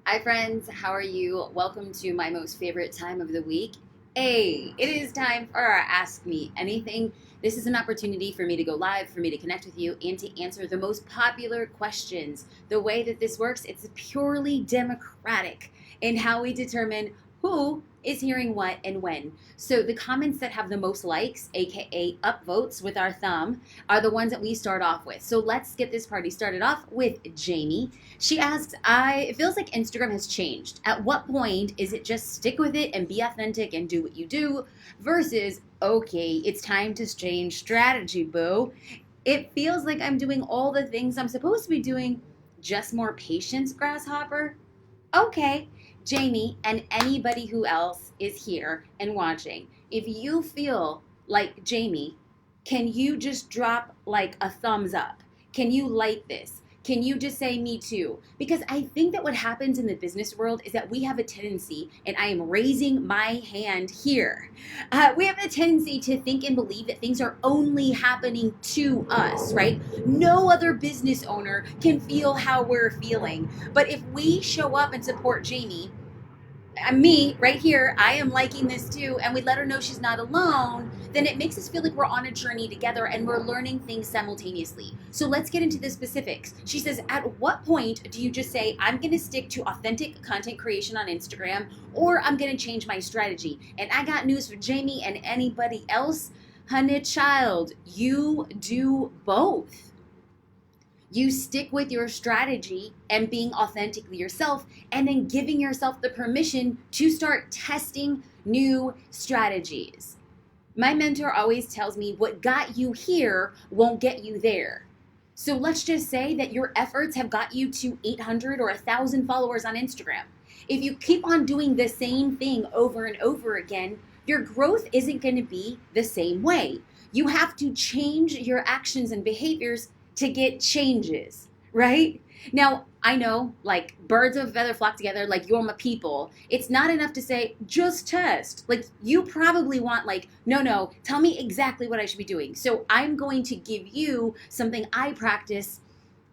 Hi friends, how are you? Welcome to my most favorite time of the week. Hey, it is time for our Ask Me Anything. This is an opportunity for me to go live, for me to connect with you, and to answer the most popular questions. The way that this works, it's purely democratic in how we determine who is hearing what and when. So the comments that have the most likes, aka upvotes with our thumb, are the ones that we start off with. So let's get this party started off with Jamie. She asks, it feels like Instagram has changed. At what point is it just stick with it and be authentic and do what you do versus, okay, it's time to change strategy, boo. It feels like I'm doing all the things I'm supposed to be doing, just more patience, grasshopper. Okay, Jamie and anybody who else is here and watching, if you feel like Jamie, can you just drop like a thumbs up? Can you like this? Can you just say me too? Because I think that what happens in the business world is that we have a tendency, and I am raising my hand here, we have a tendency to think and believe that things are only happening to us, right? No other business owner can feel how we're feeling. But if we show up and support Jamie, me right here, I am liking this too, and we let her know she's not alone, then it makes us feel like we're on a journey together and we're learning things simultaneously. So let's get into the specifics. She says, at what point do you just say, I'm going to stick to authentic content creation on Instagram, or I'm going to change my strategy? And I got news for Jamie and anybody else. Honey child, you do both. You stick with your strategy and being authentically yourself, and then giving yourself the permission to start testing new strategies. My mentor always tells me what got you here won't get you there. So let's just say that your efforts have got you to 800 or 1,000 followers on Instagram. If you keep on doing the same thing over and over again, your growth isn't going to be the same way. You have to change your actions and behaviors to get changes, right? Now, I know, like, birds of a feather flock together, like, you're my people. It's not enough to say, just test. Like, you probably want, like, no, tell me exactly what I should be doing. So I'm going to give you something I practice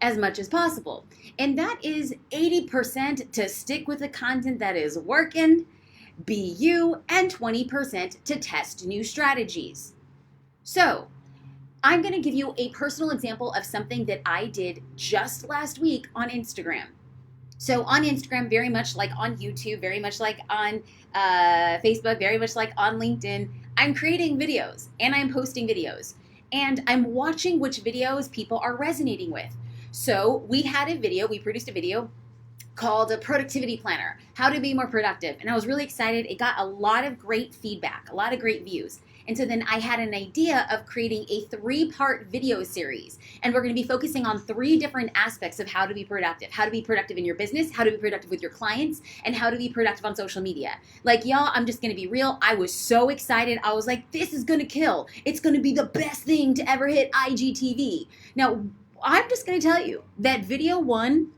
as much as possible. And that is 80% to stick with the content that is working, be you, and 20% to test new strategies. So, I'm going to give you a personal example of something that I did just last week on Instagram. So on Instagram, very much like on YouTube, very much like on Facebook, very much like on LinkedIn, I'm creating videos and I'm posting videos. And I'm watching which videos people are resonating with. So we produced a video called a productivity planner, how to be more productive. And I was really excited. It got a lot of great feedback, a lot of great views. And so then I had an idea of creating a 3-part video series. And we're going to be focusing on 3 different aspects of how to be productive in your business, how to be productive with your clients, and how to be productive on social media. Like, y'all, I'm just going to be real. I was so excited. I was like, this is going to kill. It's going to be the best thing to ever hit IGTV. Now, I'm just going to tell you that video 1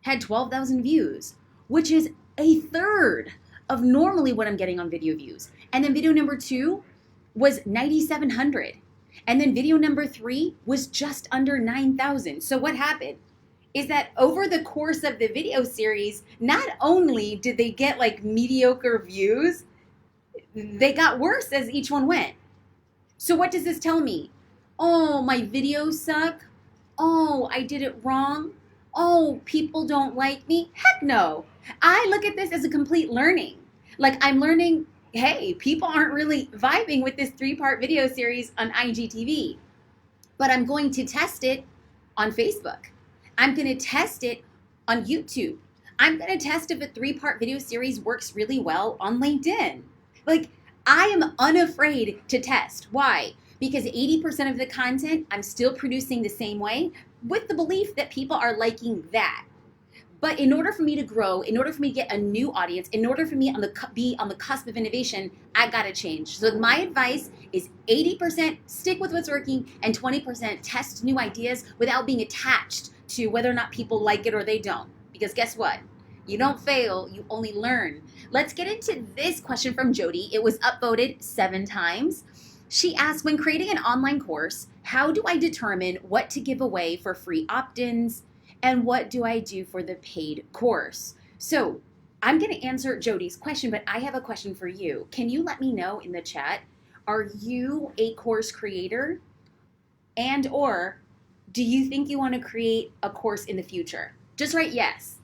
had 12,000 views, which is a third of normally what I'm getting on video views. And then video number 2 was 9,700. And then video number 3 was just under 9,000. So what happened is that over the course of the video series, not only did they get like mediocre views, they got worse as each one went. So what does this tell me? Oh, my videos suck. Oh, I did it wrong. Oh, people don't like me. Heck no. I look at this as a complete learning. Like, I'm learning, hey, people aren't really vibing with this 3-part video series on IGTV. But I'm going to test it on Facebook. I'm going to test it on YouTube. I'm going to test if a 3-part video series works really well on LinkedIn. Like, I am unafraid to test. Why? Because 80% of the content I'm still producing the same way with the belief that people are liking that. But in order for me to grow, in order for me to get a new audience, in order for me be on the cusp of innovation, I gotta change. So my advice is 80% stick with what's working and 20% test new ideas without being attached to whether or not people like it or they don't. Because guess what? You don't fail, you only learn. Let's get into this question from Jody. It was upvoted 7 times. She asked, when creating an online course, how do I determine what to give away for free opt-ins and what do I do for the paid course? So I'm going to answer Jody's question, but I have a question for you. Can you let me know in the chat, are you a course creator, and or do you think you want to create a course in the future? Just write yes.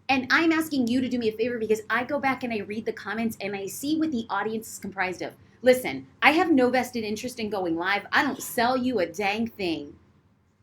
And I'm asking you to do me a favor because I go back and I read the comments and I see what the audience is comprised of. Listen, I have no vested interest in going live. I don't sell you a dang thing.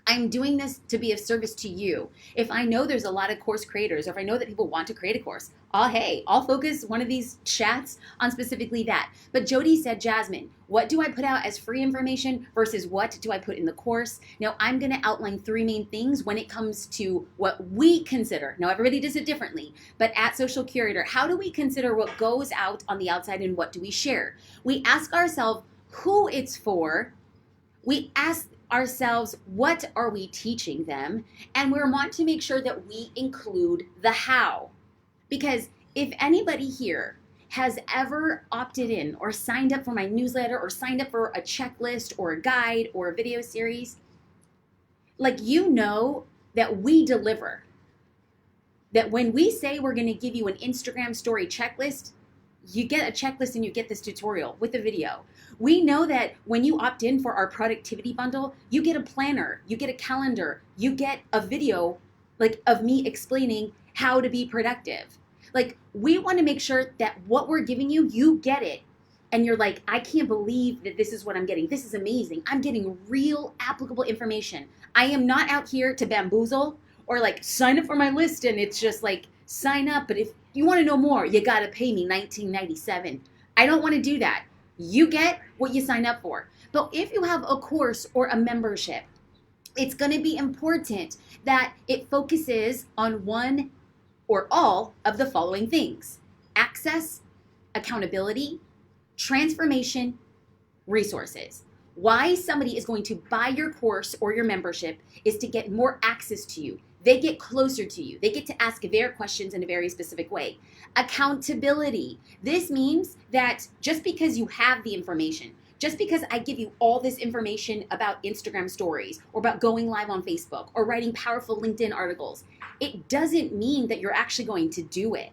I'm doing this to be of service to you. If I know there's a lot of course creators, or if I know that people want to create a course, I'll focus one of these chats on specifically that. But Jody said, Jasmine, what do I put out as free information versus what do I put in the course? Now, I'm going to outline three main things when it comes to what we consider. Now, everybody does it differently, but at Social Curator, how do we consider what goes out on the outside and what do we share? We ask ourselves who it's for. We ask ourselves, what are we teaching them? And we want to make sure that we include the how. Because if anybody here has ever opted in or signed up for my newsletter or signed up for a checklist or a guide or a video series, like, you know that we deliver. That when we say we're going to give you an Instagram story checklist, you get a checklist and you get this tutorial with a video. We know that when you opt in for our productivity bundle, you get a planner, you get a calendar, you get a video like of me explaining how to be productive. Like, we want to make sure that what we're giving you, you get it. And you're like, I can't believe that this is what I'm getting. This is amazing. I'm getting real applicable information. I am not out here to bamboozle or like sign up for my list and it's just like sign up. But if you want to know more, you got to pay me $19.97. I don't want to do that. You get what you sign up for. But if you have a course or a membership, it's going to be important that it focuses on one or all of the following things: access, accountability, transformation, resources. Why somebody is going to buy your course or your membership is to get more access to you. They get closer to you. They get to ask their questions in a very specific way. Accountability. This means that just because you have the information, just because I give you all this information about Instagram stories or about going live on Facebook or writing powerful LinkedIn articles, it doesn't mean that you're actually going to do it.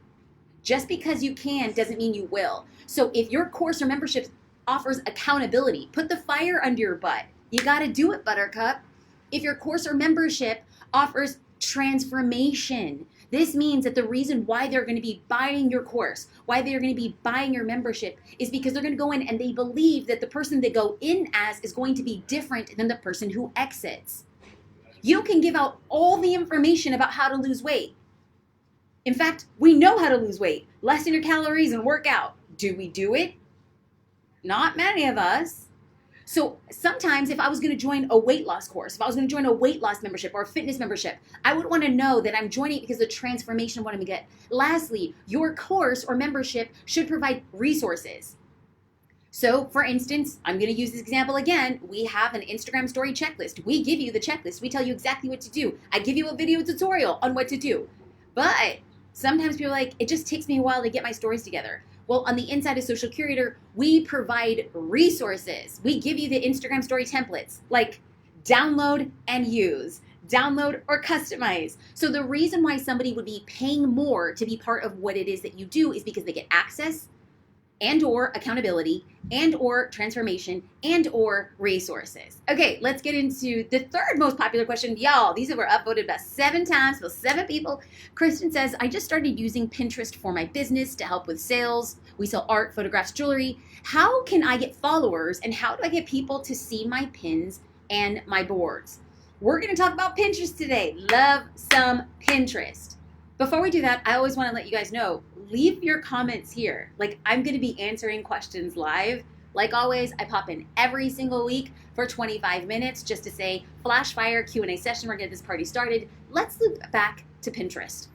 Just because you can doesn't mean you will. So if your course or membership offers accountability, put the fire under your butt. You got to do it, Buttercup. If your course or membership offers transformation, this means that the reason why they're going to be buying your course, why they're going to be buying your membership, is because they're going to go in and they believe that the person they go in as is going to be different than the person who exits. You can give out all the information about how to lose weight. In fact, we know how to lose weight. Lessen your calories and work out. Do we do it? Not many of us. So sometimes if I was going to join a weight loss course, if I was going to join a weight loss membership or a fitness membership, I would want to know that I'm joining because of the transformation I want to get. Lastly, your course or membership should provide resources. So for instance, I'm going to use this example again. We have an Instagram story checklist. We give you the checklist. We tell you exactly what to do. I give you a video tutorial on what to do. But sometimes people are like, it just takes me a while to get my stories together. Well, on the inside of Social Curator, we provide resources. We give you the Instagram story templates, like download and use, download or customize. So the reason why somebody would be paying more to be part of what it is that you do is because they get access and or accountability and or transformation and or resources. Okay, let's get into the third most popular question. Y'all, these were upvoted about 7 times by 7 people. Kristen says, I just started using Pinterest for my business to help with sales. We sell art, photographs, jewelry. How can I get followers and how do I get people to see my pins and my boards? We're gonna talk about Pinterest today. Love some Pinterest. Before we do that, I always want to let you guys know, leave your comments here. Like, I'm going to be answering questions live. Like always, I pop in every single week for 25 minutes just to say, flash fire Q&A session. We're going to get this party started. Let's loop back to Pinterest.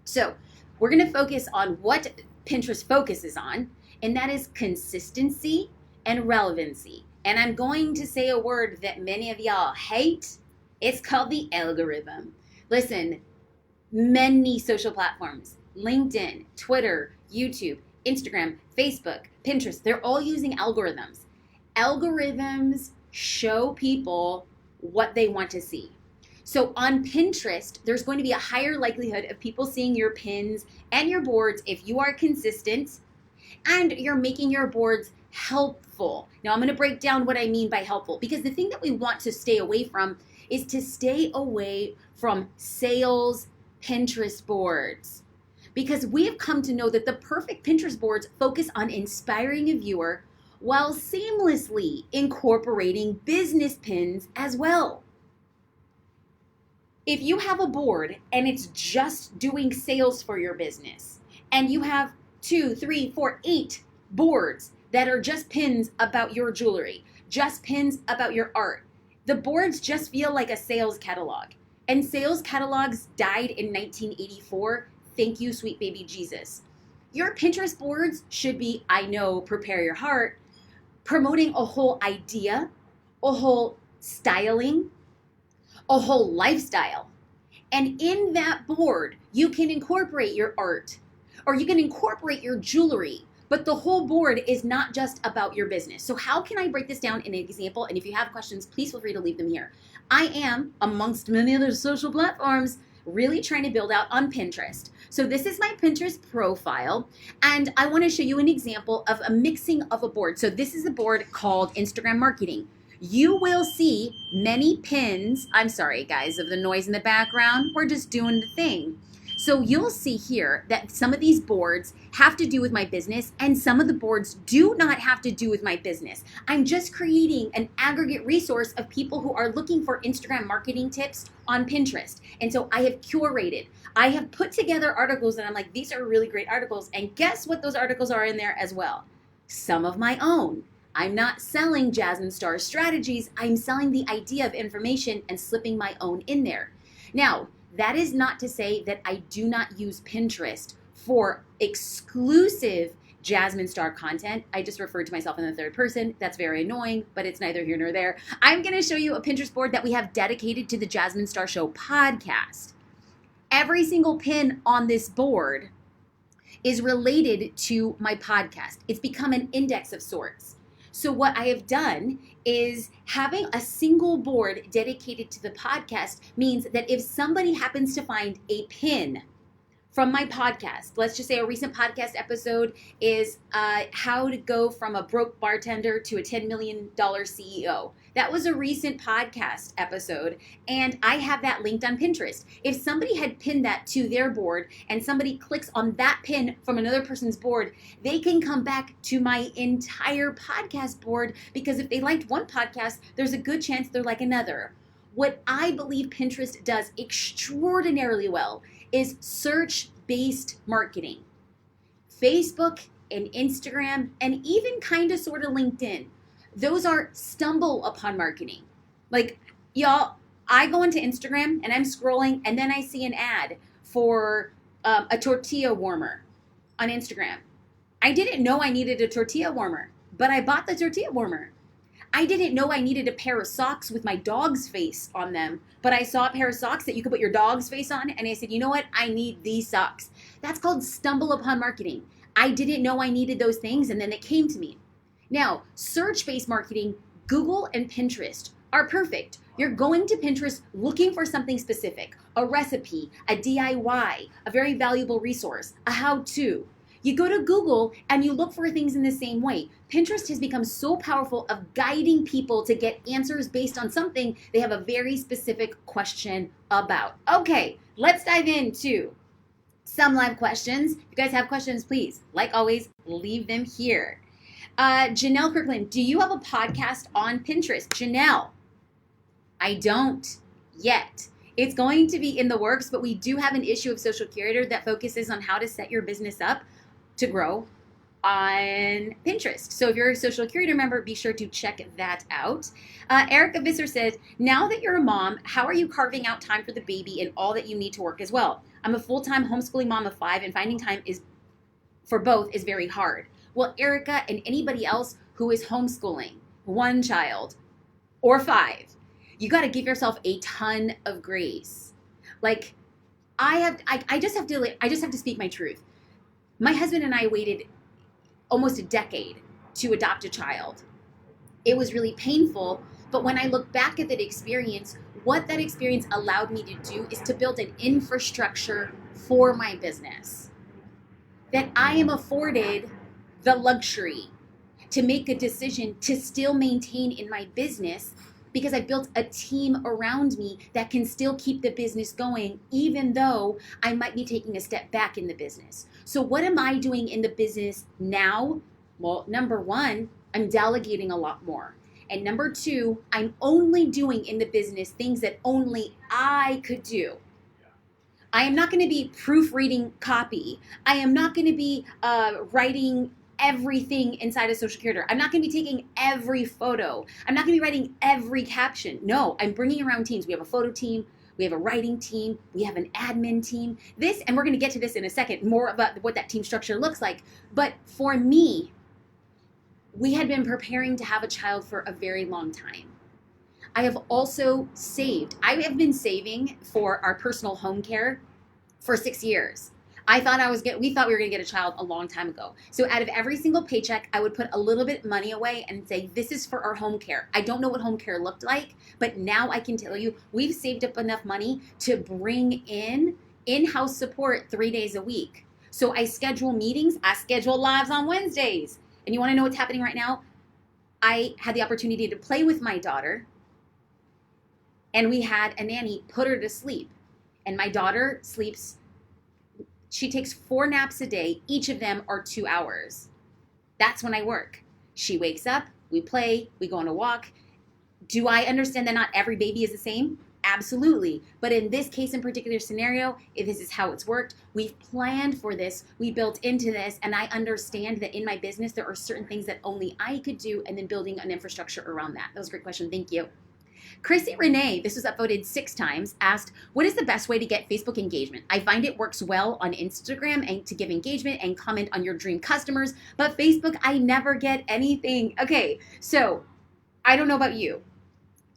So we're going to focus on what Pinterest focuses on, and that is consistency and relevancy. And I'm going to say a word that many of y'all hate. It's called the algorithm. Listen, many social platforms, LinkedIn, Twitter, YouTube, Instagram, Facebook, Pinterest, they're all using algorithms. Algorithms show people what they want to see. So on Pinterest, there's going to be a higher likelihood of people seeing your pins and your boards if you are consistent and you're making your boards helpful. Now, I'm going to break down what I mean by helpful, because the thing that we want to stay away from is to stay away from sales Pinterest boards. Because we have come to know that the perfect Pinterest boards focus on inspiring a viewer while seamlessly incorporating business pins as well. If you have a board and it's just doing sales for your business, and you have 2, 3, 4, 8 boards that are just pins about your jewelry, just pins about your art, the boards just feel like a sales catalog. And sales catalogs died in 1984. Thank you, sweet baby Jesus. Your Pinterest boards should be, I know, prepare your heart, promoting a whole idea, a whole styling, a whole lifestyle. And in that board, you can incorporate your art or you can incorporate your jewelry, but the whole board is not just about your business. So how can I break this down in an example? And if you have questions, please feel free to leave them here. I am, amongst many other social platforms, really trying to build out on Pinterest. So this is my Pinterest profile, and I want to show you an example of a mixing of a board. So this is a board called Instagram Marketing. You will see many pins. I'm sorry, guys, of the noise in the background. We're just doing the thing. So you'll see here that some of these boards have to do with my business and some of the boards do not have to do with my business. I'm just creating an aggregate resource of people who are looking for Instagram marketing tips on Pinterest. And so I have curated, I have put together articles and I'm like, these are really great articles. And guess what those articles are in there as well? Some of my own. I'm not selling Jasmine Star strategies. I'm selling the idea of information and slipping my own in there. Now, that is not to say that I do not use Pinterest for exclusive Jasmine Star content. I just referred to myself in the third person. That's very annoying, but it's neither here nor there. I'm going to show you a Pinterest board that we have dedicated to the Jasmine Star Show podcast. Every single pin on this board is related to my podcast. It's become an index of sorts. So what I have done is having a single board dedicated to the podcast means that if somebody happens to find a pin from my podcast, let's just say a recent podcast episode is how to go from a broke bartender to a $10 million CEO. That was a recent podcast episode, and I have that linked on Pinterest. If somebody had pinned that to their board and somebody clicks on that pin from another person's board, they can come back to my entire podcast board, because if they liked one podcast, there's a good chance they're like another. What I believe Pinterest does extraordinarily well is search-based marketing. Facebook and Instagram and even kind of sort of LinkedIn. Those are stumble upon marketing. Like, y'all, I go into Instagram and I'm scrolling and then I see an ad for a tortilla warmer on Instagram. I didn't know I needed a tortilla warmer, but I bought the tortilla warmer. I didn't know I needed a pair of socks with my dog's face on them, but I saw a pair of socks that you could put your dog's face on, and I said, you know what? I need these socks. That's called stumble upon marketing. I didn't know I needed those things, and then they came to me. Now, search-based marketing, Google and Pinterest are perfect. You're going to Pinterest looking for something specific, a recipe, a DIY, a very valuable resource, a how-to. You go to Google and you look for things in the same way. Pinterest has become so powerful of guiding people to get answers based on something they have a very specific question about. Okay, let's dive into some live questions. If you guys have questions, please, like always, leave them here. Janelle Kirkland, do you have a podcast on Pinterest? Janelle, I don't yet. It's going to be in the works, but we do have an issue of Social Curator that focuses on how to set your business up to grow on Pinterest. So if you're a Social Curator member, be sure to check that out. Erica Visser says, now that you're a mom, how are you carving out time for the baby and all that you need to work as well? I'm a full-time homeschooling mom of 5, and finding time for both is very hard. Well, Erica and anybody else who is homeschooling 1 child or 5, you got to give yourself a ton of grace. Like, I just have to speak my truth. My husband and I waited almost a decade to adopt a child. It was really painful But when I look back at that experience, what that experience allowed me to do is to build an infrastructure for my business. That I am afforded the luxury to make a decision to still maintain in my business because I built a team around me that can still keep the business going, even though I might be taking a step back in the business. So what am I doing in the business now? Well, number one, I'm delegating a lot more. And number two, I'm only doing in the business things that only I could do. I am not going to be proofreading copy. I am not going to be writing everything inside a social curator. I'm not going to be taking every photo. I'm not going to be writing every caption. No, I'm bringing around teams. We have a photo team. We have a writing team. We have an admin team. This, and we're going to get to this in a second, more about what that team structure looks like. But for me, we had been preparing to have a child for a very long time. I have also saved. I have been saving for our personal home care for 6 years. We thought we were going to get a child a long time ago. So out of every single paycheck, I would put a little bit of money away and say, this is for our home care. I don't know what home care looked like, but now I can tell you we've saved up enough money to bring in in-house support 3 days a week. So I schedule meetings. I schedule lives on Wednesdays. And you want to know what's happening right now? I had the opportunity to play with my daughter, and we had a nanny put her to sleep. And my daughter sleeps, she takes 4 naps a day. Each of them are 2 hours. That's when I work. She wakes up, we play, we go on a walk. Do I understand that not every baby is the same? Absolutely. But in this case, in particular scenario, if this is how it's worked, we've planned for this, we built into this, and I understand that in my business, there are certain things that only I could do, and then building an infrastructure around that. That was a great question. Thank you. Chrissy Renee, this was upvoted 6 times, asked, what is the best way to get Facebook engagement? I find it works well on Instagram and to give engagement and comment on your dream customers, but Facebook, I never get anything. Okay, so I don't know about you.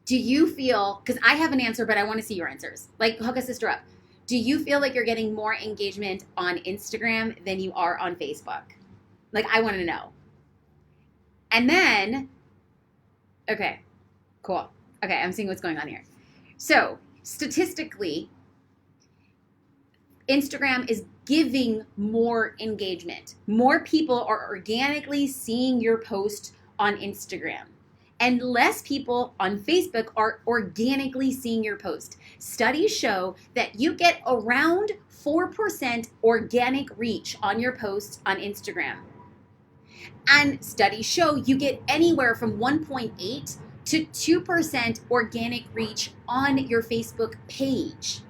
Do you feel, because I have an answer, but I want to see your answers. Like, hook a sister up. Do you feel like you're getting more engagement on Instagram than you are on Facebook? Like, I want to know. And then, okay, cool. Okay, I'm seeing what's going on here. So, statistically, Instagram is giving more engagement. More people are organically seeing your post on Instagram. And less people on Facebook are organically seeing your post. Studies show that you get around 4% organic reach on your posts on Instagram. And studies show you get anywhere from 1.8 to 2% organic reach on your Facebook page.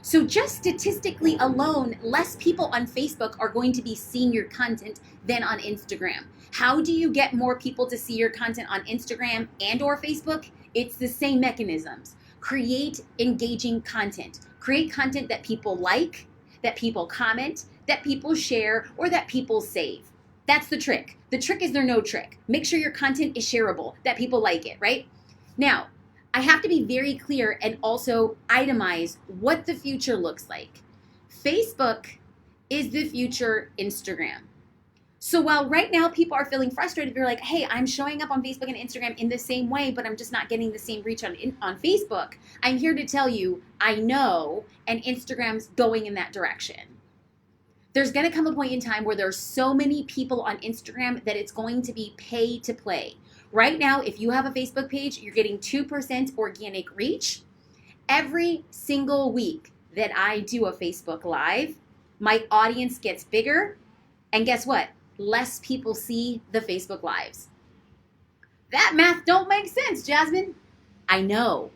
So just statistically alone, less people on Facebook are going to be seeing your content than on Instagram. How do you get more people to see your content on Instagram and or Facebook? It's the same mechanisms. Create engaging content. Create content that people like, that people comment, that people share, or that people save. That's the trick. The trick is there's no trick. Make sure your content is shareable, that people like it, right? Now, I have to be very clear and also itemize what the future looks like. Facebook is the future Instagram. So while right now people are feeling frustrated, they're like, hey, I'm showing up on Facebook and Instagram in the same way, but I'm just not getting the same reach on Facebook. I'm here to tell you, I know, and Instagram's going in that direction. There's going to come a point in time where there's so many people on Instagram that it's going to be pay to play. Right now, if you have a Facebook page, you're getting 2% organic reach. Every single week that I do a Facebook Live, my audience gets bigger. And guess what? Less people see the Facebook Lives. That math don't make sense, Jasmine. I know.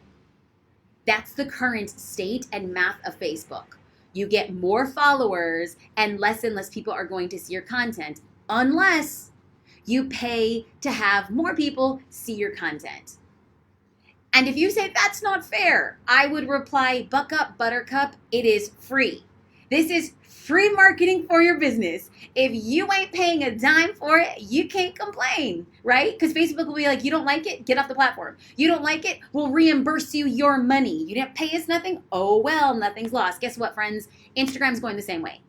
That's the current state and math of Facebook. You get more followers and less people are going to see your content unless you pay to have more people see your content. And if you say that's not fair, I would reply, buck up, buttercup, it is free. This is free marketing for your business. If you ain't paying a dime for it, you can't complain, right? Because Facebook will be like, you don't like it? Get off the platform. You don't like it? We'll reimburse you your money. You didn't pay us nothing? Oh, well, nothing's lost. Guess what, friends? Instagram's going the same way.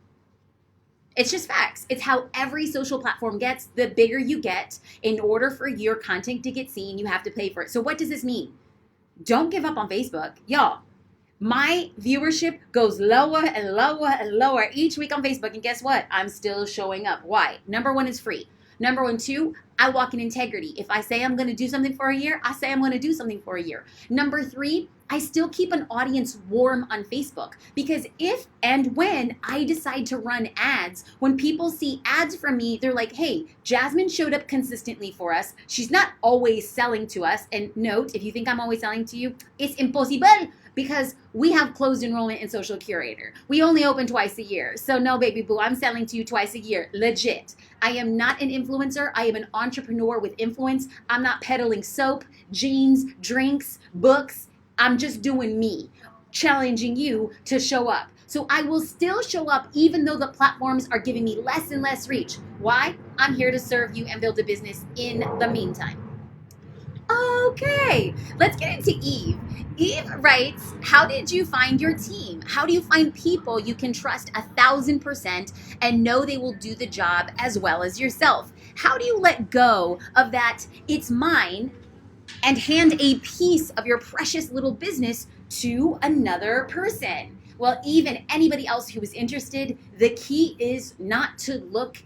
It's just facts. It's how every social platform gets. The bigger you get, in order for your content to get seen, you have to pay for it. So what does this mean? Don't give up on Facebook. Y'all, my viewership goes lower and lower and lower each week on Facebook. And guess what? I'm still showing up. Why? Number one, it's free. Number one, two, I walk in integrity. If I say I'm going to do something for a year, I say I'm going to do something for a year. Number three, I still keep an audience warm on Facebook, because if and when I decide to run ads, when people see ads from me, they're like, hey, Jasmine showed up consistently for us. She's not always selling to us. And note, if you think I'm always selling to you, it's impossible, because we have closed enrollment in Social Curator. We only open twice a year. So no, baby boo, I'm selling to you twice a year. Legit. I am not an influencer. I am an entrepreneur with influence. I'm not peddling soap, jeans, drinks, books. I'm just doing me, challenging you to show up. So I will still show up even though the platforms are giving me less and less reach. Why? I'm here to serve you and build a business in the meantime. Okay, let's get into Eve. Eve writes, how did you find your team? How do you find people you can trust 1,000% and know they will do the job as well as yourself? How do you let go of that it's mine and hand a piece of your precious little business to another person? Well, even anybody else who is interested, the key is not to look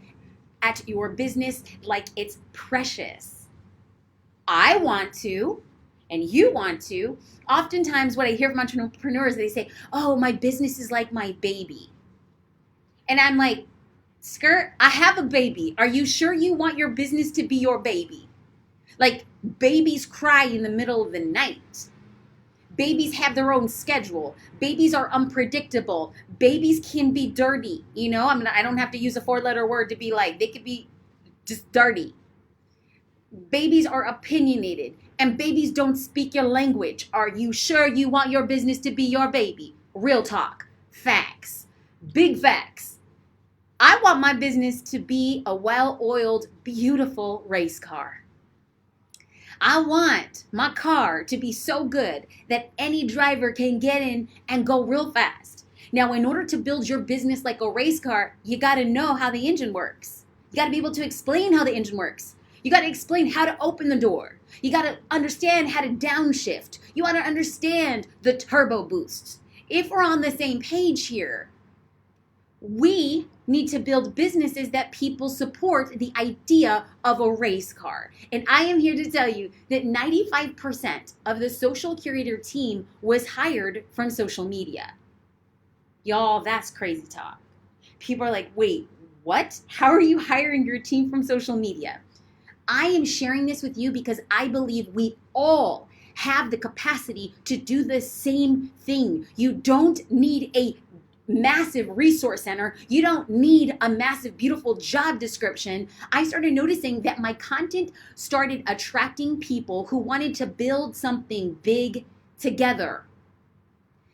at your business like it's precious. I want to, and you want to. Oftentimes what I hear from entrepreneurs, they say, oh, my business is like my baby. And I'm like, skirt, I have a baby. Are you sure you want your business to be your baby? Like, babies cry in the middle of the night. Babies have their own schedule. Babies are unpredictable. Babies can be dirty. You know, I don't have to use a 4-letter word to be like, they could be just dirty. Babies are opinionated, and babies don't speak your language. Are you sure you want your business to be your baby? Real talk. Facts. Big facts. I want my business to be a well-oiled, beautiful race car. I want my car to be so good that any driver can get in and go real fast. Now, in order to build your business like a race car, you got to know how the engine works. You got to be able to explain how the engine works. You got to explain how to open the door. You got to understand how to downshift. You want to understand the turbo boosts. If we're on the same page here, we need to build businesses that people support the idea of a race car. And I am here to tell you that 95% of the Social Curator team was hired from social media. Y'all, that's crazy talk. People are like, wait, what? How are you hiring your team from social media? I am sharing this with you because I believe we all have the capacity to do the same thing. You don't need a massive resource center. You don't need a massive, beautiful job description. I started noticing that my content started attracting people who wanted to build something big together.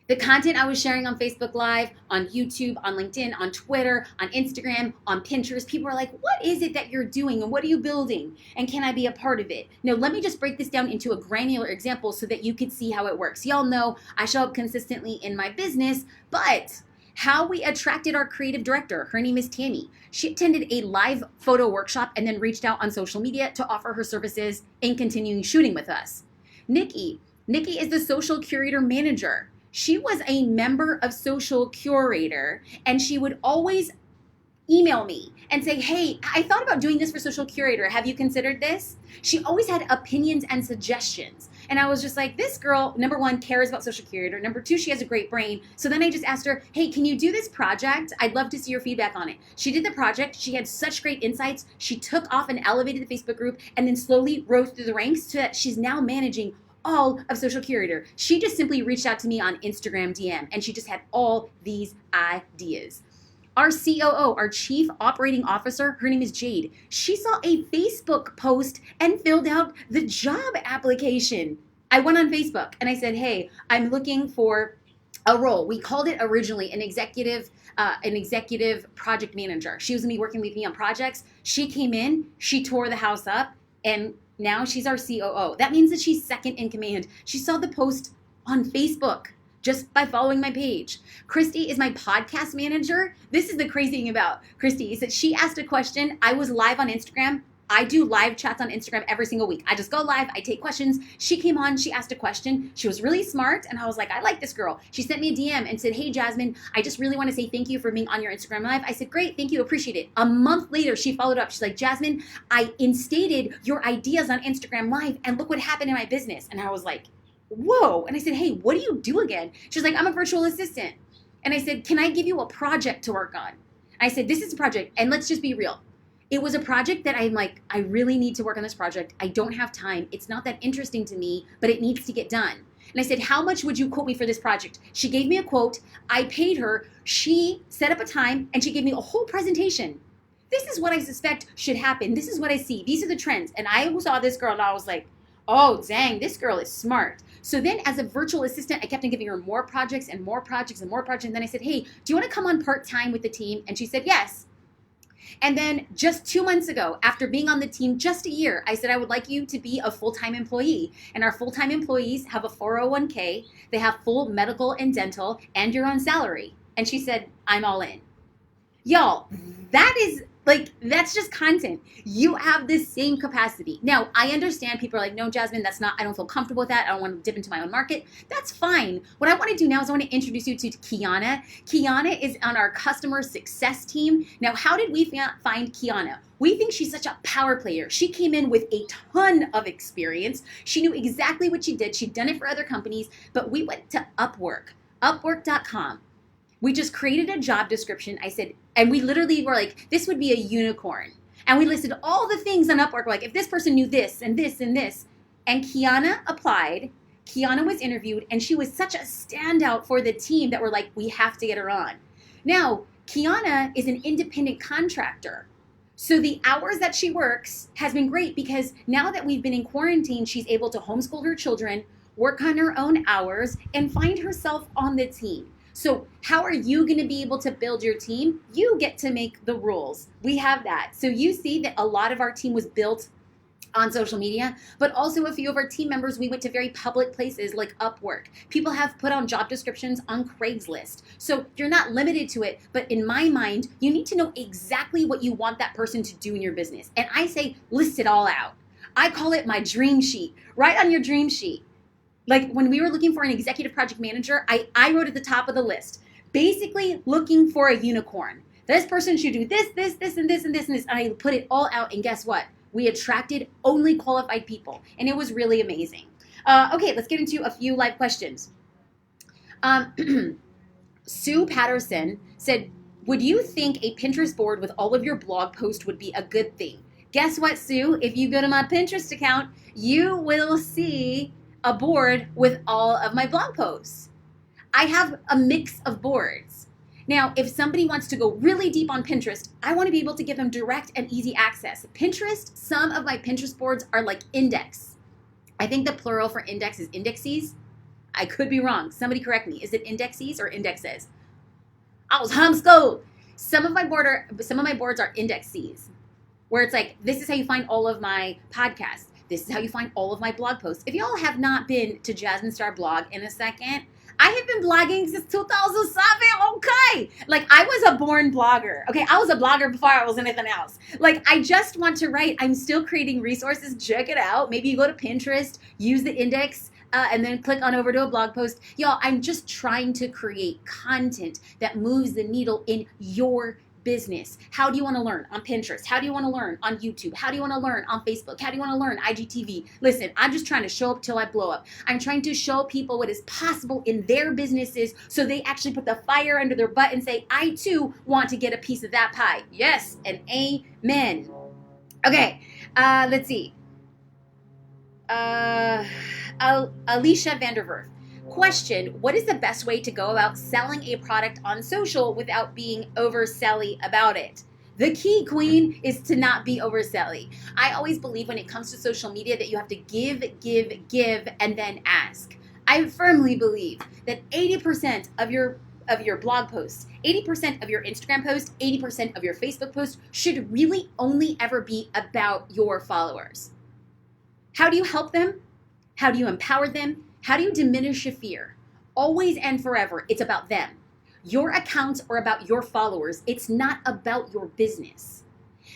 The content I was sharing on Facebook Live, on YouTube, on LinkedIn, on Twitter, on Instagram, on Pinterest, people are like, what is it that you're doing and what are you building? And can I be a part of it? Now, let me just break this down into a granular example so that you could see how it works. Y'all know I show up consistently in my business, but how we attracted our creative director, her name is Tammy. She attended a live photo workshop and then reached out on social media to offer her services in continuing shooting with us. Nikki is the Social Curator manager. She was a member of Social Curator, and she would always email me and say, hey, I thought about doing this for Social Curator. Have you considered this? She always had opinions and suggestions. And I was just like, this girl, number one, cares about Social Curator. Number two, she has a great brain. So then I just asked her, hey, can you do this project? I'd love to see your feedback on it. She did the project. She had such great insights. She took off and elevated the Facebook group and then slowly rose through the ranks so that she's now managing all of Social Curator. She just simply reached out to me on Instagram DM, and she just had all these ideas. Our COO, our Chief Operating Officer, her name is Jade. She saw a Facebook post and filled out the job application. I went on Facebook and I said, hey, I'm looking for a role. We called it originally an executive project manager. She was gonna be working with me on projects. She came in, she tore the house up, and now she's our COO. That means that she's second in command. She saw the post on Facebook. just by following my page. Christy is my podcast manager. This is the crazy thing about Christy is that she asked a question. I was live on Instagram. I do live chats on Instagram every single week. I just go live. I take questions. She came on. She asked a question. She was really smart. And I was like, I like this girl. She sent me a DM and said, hey, Jasmine, I just really want to say thank you for being on your Instagram live. I said, great. Thank you. Appreciate it. A month later, she followed up. She's like, Jasmine, I instated your ideas on Instagram live and look what happened in my business. And I was like, whoa. And I said, hey, what do you do again? She's like, I'm a virtual assistant. And I said, can I give you a project to work on? I said, this is a project. And let's just be real. It was a project that I'm like, I really need to work on this project. I don't have time. It's not that interesting to me, but it needs to get done. And I said, how much would you quote me for this project? She gave me a quote. I paid her. She set up a time and she gave me a whole presentation. This is what I suspect should happen. This is what I see. These are the trends. And I saw this girl and I was like, oh, dang, this girl is smart. So then as a virtual assistant, I kept on giving her more projects and more projects and more projects. And then I said, hey, do you want to come on part-time with the team? And she said, yes. And then just 2 months ago, after being on the team just a year, I said, I would like you to be a full-time employee. And our full-time employees have a 401k, they have full medical and dental, and you're on salary. And she said, I'm all in. Y'all, that is like, that's just content. You have the same capacity. Now, I understand people are like, no, Jasmine, that's not, I don't feel comfortable with that. I don't want to dip into my own market. That's fine. What I want to do now is I want to introduce you to Kiana. Kiana is on our customer success team. Now, how did we find Kiana? We think she's such a power player. She came in with a ton of experience. She knew exactly what she did. She'd done it for other companies, but we went to Upwork, upwork.com. We just created a job description. I said, and we literally were like, this would be a unicorn. And we listed all the things on Upwork, like if this person knew this and this and this. And Kiana applied. Kiana was interviewed, and she was such a standout for the team that we're like, we have to get her on. Now, Kiana is an independent contractor. So the hours that she works has been great because now that we've been in quarantine, she's able to homeschool her children, work on her own hours, and find herself on the team. So how are you going to be able to build your team? You get to make the rules. We have that. So you see that a lot of our team was built on social media, but also a few of our team members, we went to very public places like Upwork. People have put on job descriptions on Craigslist. So you're not limited to it, but in my mind, you need to know exactly what you want that person to do in your business. And I say, list it all out. I call it my dream sheet. Write on your dream sheet. Like when we were looking for an executive project manager, I wrote at the top of the list, basically looking for a unicorn. This person should do this, this, this, and this, and this, and this. And I put it all out, and guess what? We attracted only qualified people, and it was really amazing. Okay, let's get into a few live questions. Sue Patterson said, would you think a Pinterest board with all of your blog posts would be a good thing? Guess what, Sue? If you go to my Pinterest account, you will see a board with all of my blog posts. I have a mix of boards. Now, if somebody wants to go really deep on Pinterest, I want to be able to give them direct and easy access. Pinterest, some of my Pinterest boards are like index. I think the plural for index is indexes. I could be wrong. Somebody correct me. Is it indexes or indexes? I was homeschooled. Some of my boards are indexes, where it's like, this is how you find all of my podcasts. This is how you find all of my blog posts. If y'all have not been to Jasmine Star blog in a second, I have been blogging since 2007, okay? Like, I was a born blogger, okay? I was a blogger before I was anything else. Like, I just want to write. I'm still creating resources. Check it out. Maybe you go to Pinterest, use the index, and then click on over to a blog post. Y'all, I'm just trying to create content that moves the needle in your business. How do you want to learn? On Pinterest. How do you want to learn? On YouTube. How do you want to learn? On Facebook. How do you want to learn? IGTV. Listen, I'm just trying to show up till I blow up. I'm trying to show people what is possible in their businesses so they actually put the fire under their butt and say, I too want to get a piece of that pie. Yes, and amen. Okay, let's see. Alicia Vanderwerf. Question, what is the best way to go about selling a product on social without being overselly about it? The key, queen, is to not be overselly. I always believe when it comes to social media that you have to give, and then ask. I firmly believe that 80% of your blog posts, 80% of your Instagram posts, 80% of your Facebook posts should really only ever be about your followers. How do you help them? How do you empower them? How do you diminish a fear? Always and forever, it's about them. Your accounts are about your followers. It's not about your business.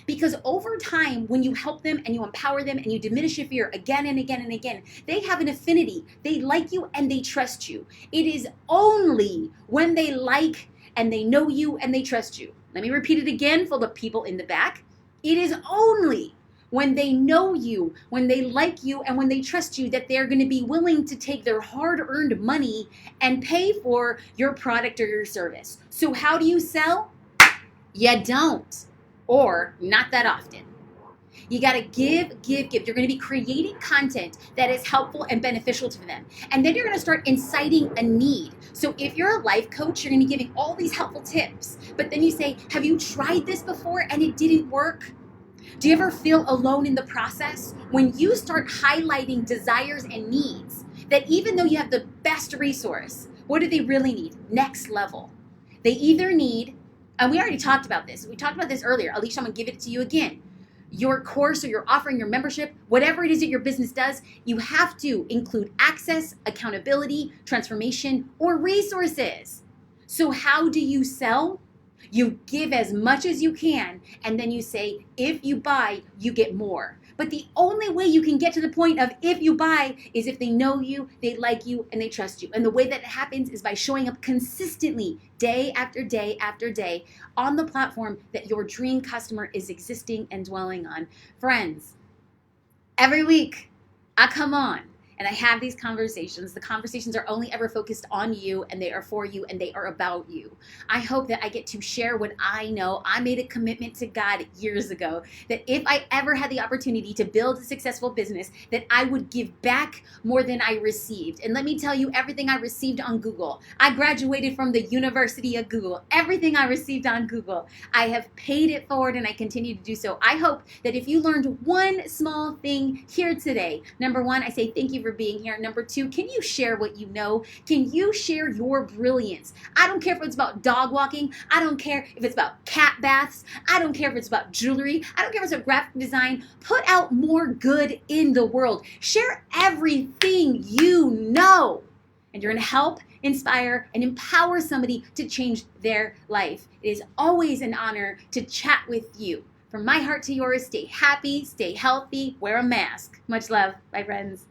Because over time, when you help them and you empower them and you diminish your fear again and again and again, they have an affinity. They like you and they trust you. It is only when they like and they know you and they trust you. Let me repeat it again for the people in the back. It is only when they know you, when they like you, and when they trust you that they're going to be willing to take their hard-earned money and pay for your product or your service. So how do you sell? You don't. Or not that often. You got to give. You're going to be creating content that is helpful and beneficial to them. And then you're going to start inciting a need. So if you're a life coach, you're going to be giving all these helpful tips. But then you say, have you tried this before and it didn't work? Do you ever feel alone in the process? When you start highlighting desires and needs, that even though you have the best resource, what do they really need? Next level. They either need, and we already talked about this. We talked about this earlier. Alicia, I'm going to give it to you again. Your course or your offering, your membership, whatever it is that your business does, you have to include access, accountability, transformation, or resources. So how do you sell? You give as much as you can, and then you say, if you buy, you get more. But the only way you can get to the point of if you buy is if they know you, they like you, and they trust you. And the way that it happens is by showing up consistently day after day after day on the platform that your dream customer is existing and dwelling on. Friends, every week I come on and I have these conversations. The conversations are only ever focused on you, and they are for you, and they are about you. I hope that I get to share what I know. I made a commitment to God years ago that if I ever had the opportunity to build a successful business, that I would give back more than I received. And let me tell you, everything I received on Google. I graduated from the University of Google. Everything I received on Google, I have paid it forward, and I continue to do so. I hope that if you learned one small thing here today, number one, I say thank you for being here. Number two, can you share what you know? Can you share your brilliance? I don't care if it's about dog walking. I don't care if it's about cat baths. I don't care if it's about jewelry. I don't care if it's about graphic design. Put out more good in the world. Share everything you know. And you're going to help, inspire, and empower somebody to change their life. It is always an honor to chat with you. From my heart to yours, stay happy, stay healthy, wear a mask. Much love. Bye, friends.